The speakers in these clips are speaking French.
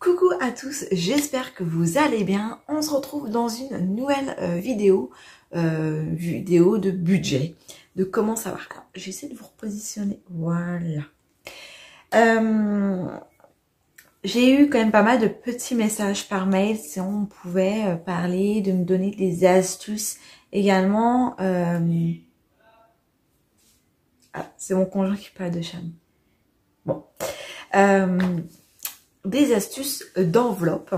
Coucou à tous, j'espère que vous allez bien. On se retrouve dans une nouvelle vidéo de budget, de comment ça va. Alors, j'essaie de vous repositionner, voilà. J'ai eu quand même pas mal de petits messages par mail si on pouvait parler, de me donner des astuces également. Ah, c'est mon conjoint qui parle de Cham. Bon. Des astuces d'enveloppe.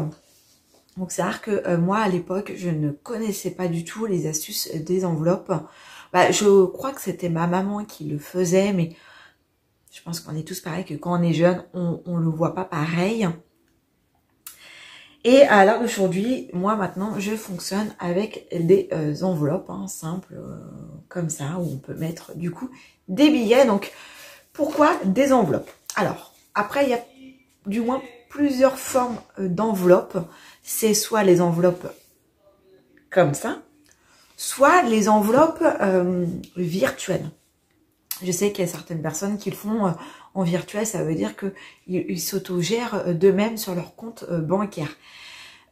Donc c'est rare que moi à l'époque je ne connaissais pas du tout les astuces des enveloppes. Je crois que c'était ma maman qui le faisait, mais je pense qu'on est tous pareils, que quand on est jeune on le voit pas pareil. Et à l'heure d'aujourd'hui, moi maintenant je fonctionne avec des enveloppes simples comme ça, où on peut mettre du coup des billets. Donc pourquoi des enveloppes? Alors après il y a du moins plusieurs formes d'enveloppes. C'est soit les enveloppes comme ça, soit les enveloppes virtuelles. Je sais qu'il y a certaines personnes qui le font en virtuel, ça veut dire qu'ils s'autogèrent d'eux-mêmes sur leur compte bancaire.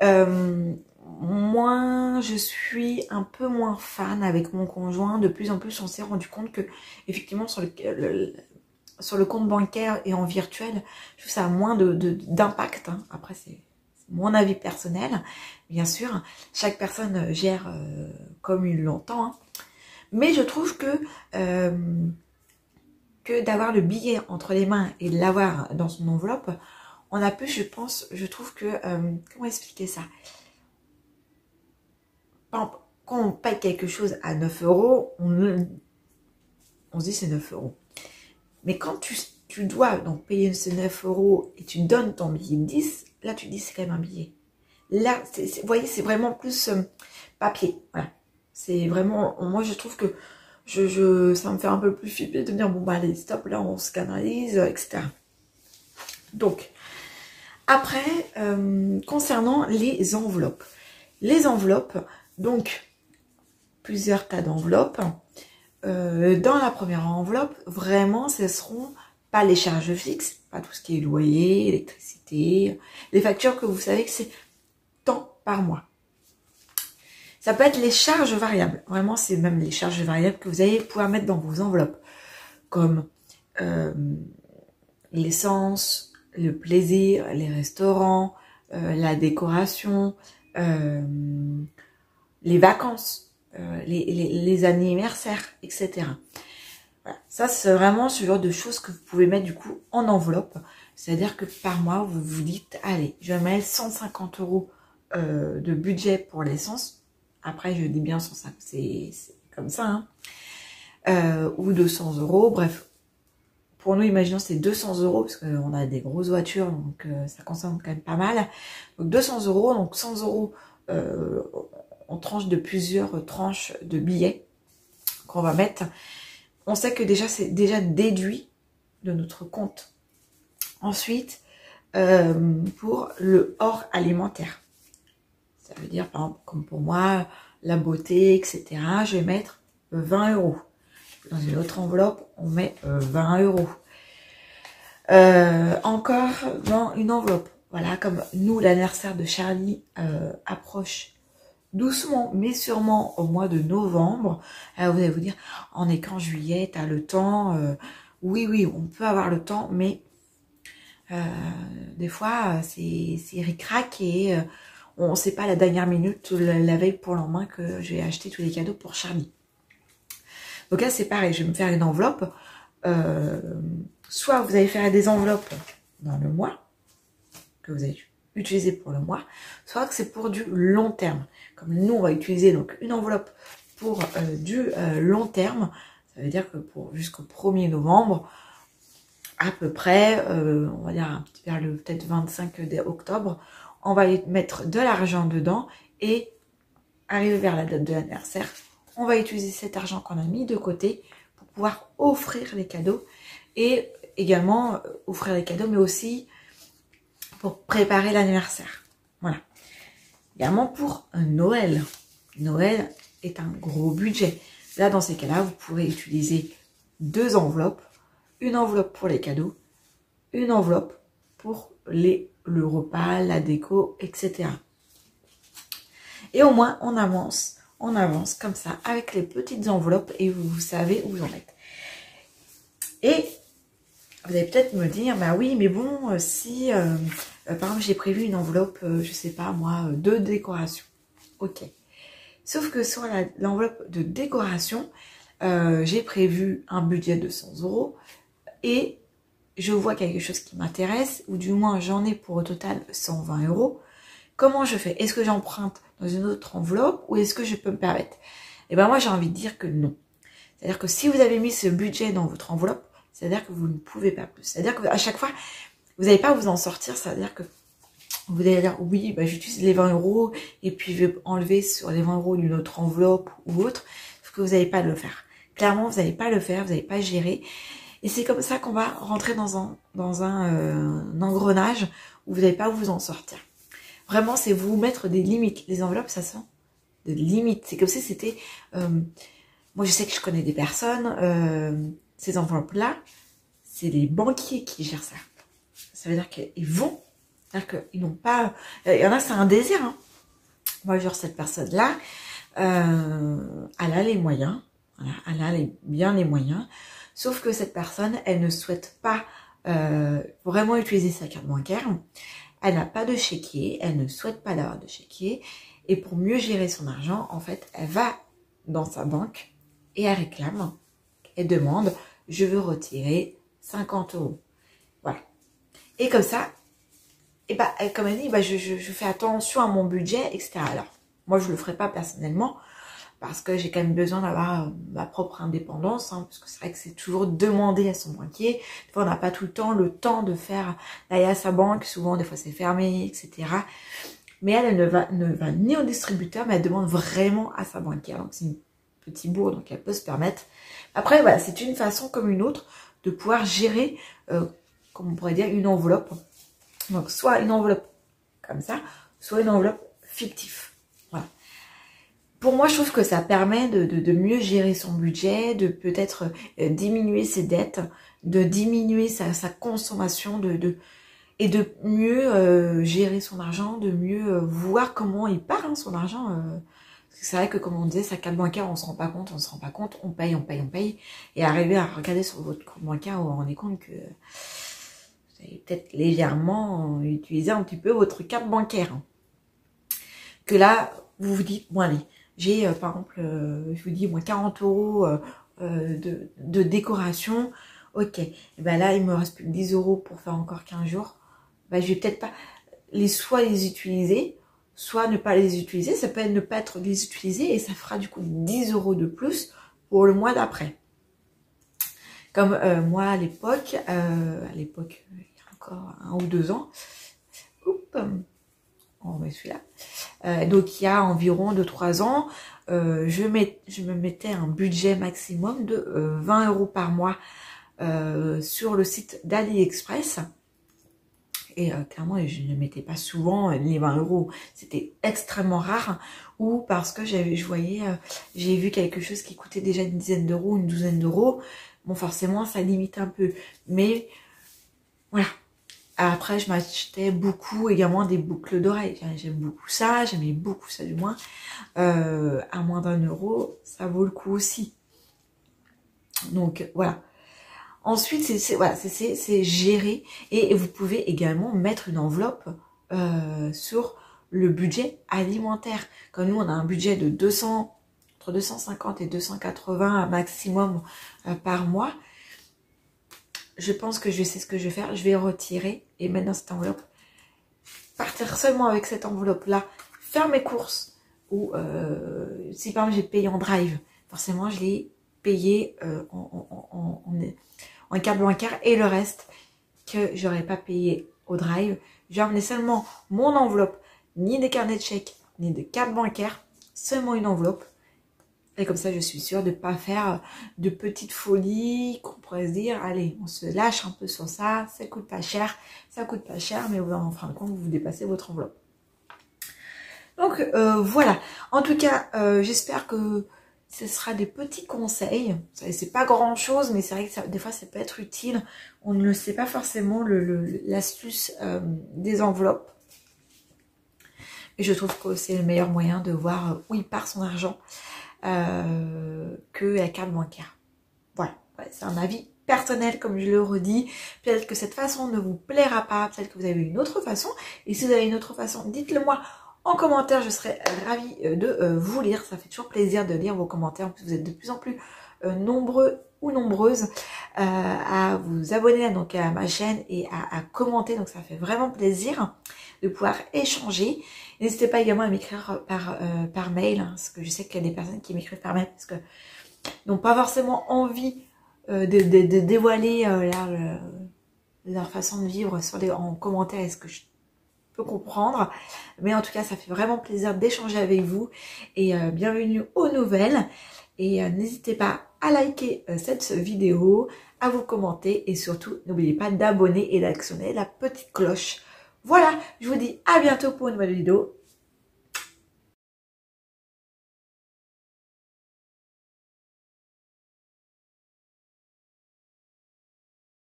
Moi, je suis un peu moins fan avec mon conjoint. De plus en plus, on s'est rendu compte que, effectivement, sur le compte bancaire et en virtuel, je trouve ça a moins d'impact. Après, c'est mon avis personnel, bien sûr. Chaque personne gère comme il l'entend. Mais je trouve que d'avoir le billet entre les mains et de l'avoir dans son enveloppe, on a pu, je trouve que... comment expliquer ça? Quand on paye quelque chose à 9 €, on se dit c'est 9 €. Mais quand tu dois donc payer ces 9 € et tu donnes ton billet de 10, là tu dis c'est quand même un billet. Là, vous voyez, c'est vraiment plus papier. Voilà. C'est vraiment, moi je trouve que ça me fait un peu plus flipper de dire bon bah allez stop, là on se canalise, etc. Donc, après, concernant les enveloppes. Les enveloppes, donc plusieurs tas d'enveloppes. Dans la première enveloppe, vraiment, ce seront pas les charges fixes, pas tout ce qui est loyer, électricité, les factures que vous savez que c'est tant par mois. Ça peut être les charges variables. Vraiment, c'est même les charges variables que vous allez pouvoir mettre dans vos enveloppes, comme l'essence, le plaisir, les restaurants, la décoration, les vacances. Les anniversaires, etc. Voilà. Ça, c'est vraiment ce genre de choses que vous pouvez mettre du coup en enveloppe. C'est-à-dire que par mois, vous vous dites, allez, je mets 150 € de budget pour l'essence. Après, je dis bien 150, c'est comme ça. Ou 200 €, bref. Pour nous, imaginons c'est 200 €, parce qu'on a des grosses voitures, donc ça consomme quand même pas mal. Donc 200 €, donc 100 € en tranche de plusieurs tranches de billets qu'on va mettre. On sait que déjà c'est déjà déduit de notre compte. Ensuite, pour le hors alimentaire, ça veut dire par exemple comme pour moi la beauté, etc. Je vais mettre 20 €. Dans une autre enveloppe, on met 20 €. Encore dans une enveloppe, voilà, comme nous l'anniversaire de Charlie approche doucement mais sûrement au mois de novembre. Vous allez vous dire, on est qu'en juillet, t'as le temps. Oui, on peut avoir le temps, mais des fois c'est ric-rac et on ne sait pas la dernière minute, la veille pour le lendemain, que je vais acheter tous les cadeaux pour Charlie. Donc là c'est pareil, je vais me faire une enveloppe. Soit vous allez faire des enveloppes dans le mois, que vous allez utiliser pour le mois, soit que c'est pour du long terme. Comme nous, on va utiliser donc une enveloppe pour du long terme. Ça veut dire que pour jusqu'au 1er novembre, à peu près, on va dire vers le peut-être 25 octobre, on va mettre de l'argent dedans et arrivé vers la date de l'anniversaire, on va utiliser cet argent qu'on a mis de côté pour pouvoir offrir les cadeaux et également offrir les cadeaux, mais aussi pour préparer l'anniversaire. Voilà. Également pour Noël. Noël est un gros budget. Là, dans ces cas-là, vous pourrez utiliser deux enveloppes. Une enveloppe pour les cadeaux, une enveloppe pour les le repas, la déco, etc. Et au moins, on avance comme ça, avec les petites enveloppes, et vous savez où vous en êtes. Et vous allez peut-être me dire, bah oui, mais bon, si, par exemple, j'ai prévu une enveloppe, je sais pas moi, de décoration. Ok. Sauf que sur l'enveloppe de décoration, j'ai prévu un budget de 100 € et je vois quelque chose qui m'intéresse, ou du moins j'en ai pour au total 120 €. Comment je fais? Est-ce que j'emprunte dans une autre enveloppe ou est-ce que je peux me permettre? Et ben moi j'ai envie de dire que non. C'est-à-dire que si vous avez mis ce budget dans votre enveloppe, c'est-à-dire que vous ne pouvez pas plus. C'est-à-dire qu'à chaque fois, vous n'allez pas vous en sortir, c'est-à-dire que vous allez dire, oui, bah, j'utilise les 20 € et puis je vais enlever sur les 20 € d'une autre enveloppe ou autre, sauf que vous n'allez pas le faire. Clairement, vous n'allez pas le faire, vous n'allez pas gérer. Et c'est comme ça qu'on va rentrer dans un engrenage où vous n'allez pas vous en sortir. Vraiment, c'est vous mettre des limites. Les enveloppes, ça sent des limites. C'est comme si c'était... moi, je sais que je connais des personnes, ces enveloppes-là, c'est les banquiers qui gèrent ça. Ça veut dire qu'ils vont... C'est-à-dire qu'ils n'ont pas... Il y en a, c'est un désir. Hein. Moi, genre, cette personne-là, elle a les moyens. Voilà, elle a bien les moyens. Sauf que cette personne, elle ne souhaite pas vraiment utiliser sa carte bancaire. Elle n'a pas de chéquier. Elle ne souhaite pas d'avoir de chéquier. Et pour mieux gérer son argent, en fait, elle va dans sa banque et elle réclame. Elle demande, je veux retirer 50 €. Voilà. Et comme ça, et bah, comme elle dit, bah, je fais attention à mon budget, etc. Alors, moi, je le ferai pas personnellement, parce que j'ai quand même besoin d'avoir ma propre indépendance, hein, parce que c'est vrai que c'est toujours demander à son banquier. Des fois, on n'a pas tout le temps de faire d'aller à sa banque, souvent, des fois, c'est fermé, etc. Mais elle ne va ni au distributeur, mais elle demande vraiment à sa banquière. Donc, c'est une petite bourre, donc elle peut se permettre. Après, voilà, c'est une façon comme une autre de pouvoir gérer, comme on pourrait dire, une enveloppe. Donc, soit une enveloppe comme ça, soit une enveloppe fictive. Voilà. Pour moi, je trouve que ça permet de mieux gérer son budget, de peut-être diminuer ses dettes, de diminuer sa consommation, et de mieux gérer son argent, de mieux voir comment il part, hein, son argent. Parce que c'est vrai que, comme on disait, sa carte bancaire, on se rend pas compte, on paye. Et arriver à regarder sur votre compte bancaire, on vous rendez compte que... peut-être légèrement utiliser un petit peu votre carte bancaire. Que là, vous vous dites, bon allez, j'ai par exemple, je vous dis, moi 40 € de décoration, ok, et ben là, il me reste plus que 10 € pour faire encore 15 jours, ben, je vais peut-être pas soit les utiliser, soit ne pas les utiliser, ça peut être ne pas être les utiliser et ça fera du coup 10 € de plus pour le mois d'après. Comme moi à l'époque, encore 1 ou 2 ans. On met celui-là. Donc il y a environ 2-3 ans, je me mettais un budget maximum de 20 € par mois sur le site d'AliExpress. Et clairement, je ne mettais pas souvent les 20 €. C'était extrêmement rare. Ou parce que j'ai vu quelque chose qui coûtait déjà une dizaine d'euros, une douzaine d'euros. Bon, forcément, ça limite un peu. Mais voilà. Après, je m'achetais beaucoup également des boucles d'oreilles. J'aime beaucoup ça, j'aimais beaucoup ça du moins. À moins d'1 €, ça vaut le coup aussi. Donc voilà. Ensuite, c'est gérer. Et vous pouvez également mettre une enveloppe sur le budget alimentaire. Comme nous, on a un budget de entre 250 et 280 maximum par mois. Je pense que je sais ce que je vais faire. Je vais retirer et mettre dans cette enveloppe. Partir seulement avec cette enveloppe-là. Faire mes courses. Ou si par exemple j'ai payé en drive, forcément je l'ai payé en carte bancaire. Et le reste que j'aurais pas payé au drive, j'ai emmené seulement mon enveloppe. Ni des carnets de chèques, ni de carte bancaire. Seulement une enveloppe. Et comme ça, je suis sûre de ne pas faire de petites folies, qu'on pourrait se dire, allez, on se lâche un peu sur ça, ça coûte pas cher, mais en fin de compte, vous dépassez votre enveloppe. Donc, voilà. En tout cas, j'espère que ce sera des petits conseils. C'est pas grand chose, mais c'est vrai que des fois ça peut être utile. On ne le sait pas forcément, l'astuce des enveloppes. Et je trouve que c'est le meilleur moyen de voir où il part son argent que la carte bancaire. Voilà, ouais, c'est un avis personnel, comme je le redis. Peut-être que cette façon ne vous plaira pas, peut-être que vous avez une autre façon. Et si vous avez une autre façon, dites-le moi en commentaire, je serai ravie de vous lire. Ça fait toujours plaisir de lire vos commentaires. En plus, vous êtes de plus en plus nombreux ou nombreuses à vous abonner donc à ma chaîne et à commenter. Donc ça fait vraiment plaisir de pouvoir échanger. N'hésitez pas également à m'écrire par mail, hein, parce que je sais qu'il y a des personnes qui m'écrivent par mail parce que n'ont pas forcément envie de dévoiler leur façon de vivre en commentaire, est-ce que je peux comprendre. Mais en tout cas, ça fait vraiment plaisir d'échanger avec vous. Et bienvenue aux nouvelles. Et n'hésitez pas à liker cette vidéo, à vous commenter. Et surtout, n'oubliez pas d'abonner et d'actionner la petite cloche. Voilà, je vous dis à bientôt pour une nouvelle vidéo.